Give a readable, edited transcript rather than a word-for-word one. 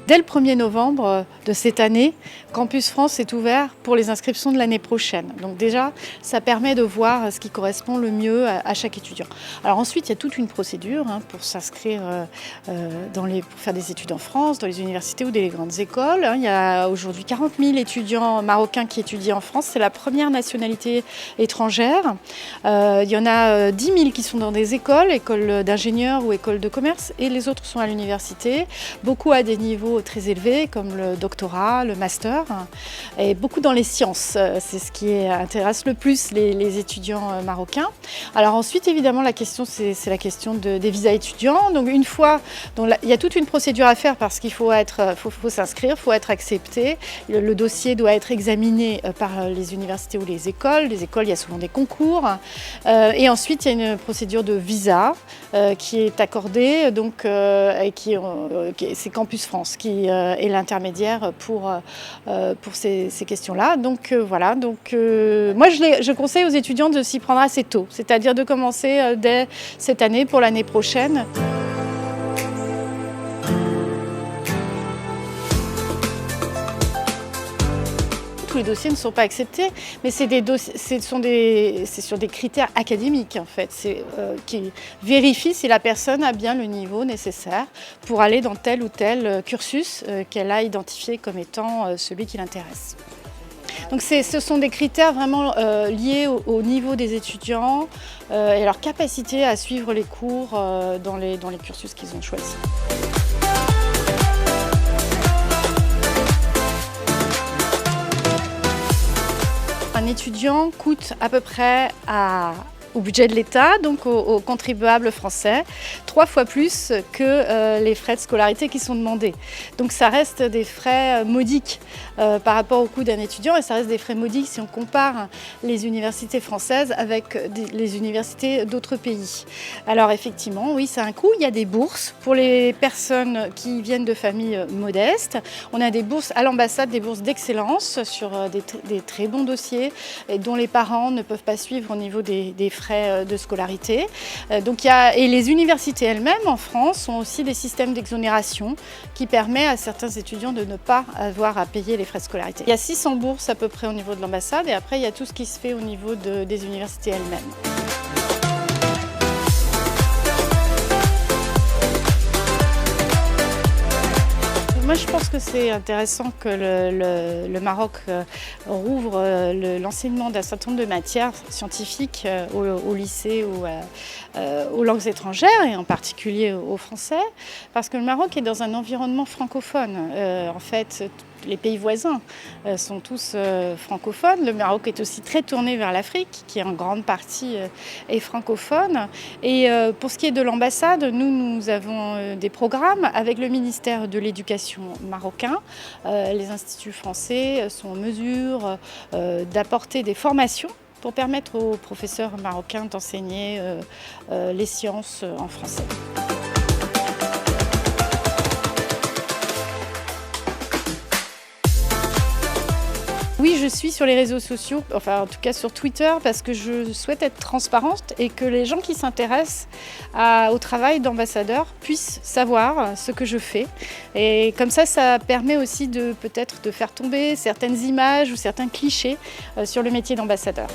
Dès le 1er novembre de cette année, Campus France est ouvert pour les inscriptions de l'année prochaine. Donc déjà, ça permet de voir ce qui correspond le mieux à chaque étudiant. Alors ensuite, il y a toute une procédure pour s'inscrire pour faire des études en France, dans les universités ou des grandes écoles. Il y a aujourd'hui 40 000 étudiants marocains qui étudient en France. C'est la première nationalité étrangère. Il y en a 10 000 qui sont dans des écoles d'ingénieurs ou écoles de commerce, et les autres sont à l'université. Beaucoup à des niveaux très élevés, comme le doctorat, le master, et beaucoup dans les sciences. C'est ce qui intéresse le plus les étudiants marocains. Alors ensuite, évidemment, la question, c'est la question des visas étudiants. Donc il y a toute une procédure à faire parce qu'il faut s'inscrire, il faut être accepté. Le dossier doit être examiné par les universités ou les écoles. Les écoles, il y a souvent des concours. Et ensuite, il y a une procédure de visa qui est accordée. Donc, c'est Campus France qui est l'intermédiaire pour ces questions-là. Donc voilà. Donc moi, je conseille aux étudiants de s'y prendre assez tôt, c'est-à-dire de commencer dès cette année pour l'année prochaine. Tous les dossiers ne sont pas acceptés, mais c'est sur des critères académiques en fait, qui vérifient si la personne a bien le niveau nécessaire pour aller dans tel ou tel cursus qu'elle a identifié comme étant celui qui l'intéresse. Donc ce sont des critères vraiment liés au niveau des étudiants et à leur capacité à suivre les cours dans les cursus qu'ils ont choisis. Un étudiant coûte à peu près au budget de l'État, donc aux contribuables français, 3 fois plus que les frais de scolarité qui sont demandés. Donc ça reste des frais modiques par rapport au coût d'un étudiant, et ça reste des frais modiques si on compare les universités françaises avec les universités d'autres pays. Alors effectivement, oui, c'est un coût. Il y a des bourses pour les personnes qui viennent de familles modestes. On a des bourses à l'ambassade, des bourses d'excellence sur des très bons dossiers et dont les parents ne peuvent pas suivre au niveau des frais de scolarité. Et les universités elles-mêmes en France ont aussi des systèmes d'exonération qui permettent à certains étudiants de ne pas avoir à payer les frais de scolarité. Il y a 600 bourses à peu près au niveau de l'ambassade, et après il y a tout ce qui se fait au niveau des universités elles-mêmes. Moi, je pense que c'est intéressant que le Maroc rouvre l'enseignement d'un certain nombre de matières scientifiques au lycée ou aux langues étrangères, et en particulier au français, parce que le Maroc est dans un environnement francophone. En fait, les pays voisins sont tous francophones. Le Maroc est aussi très tourné vers l'Afrique, qui en grande partie est francophone. Et pour ce qui est de l'ambassade, nous avons des programmes avec le ministère de l'Éducation marocain. Les instituts français sont en mesure d'apporter des formations pour permettre aux professeurs marocains d'enseigner les sciences en français. Oui, je suis sur les réseaux sociaux, enfin en tout cas sur Twitter, parce que je souhaite être transparente et que les gens qui s'intéressent au travail d'ambassadeur puissent savoir ce que je fais. Et comme ça permet aussi peut-être de faire tomber certaines images ou certains clichés sur le métier d'ambassadeur.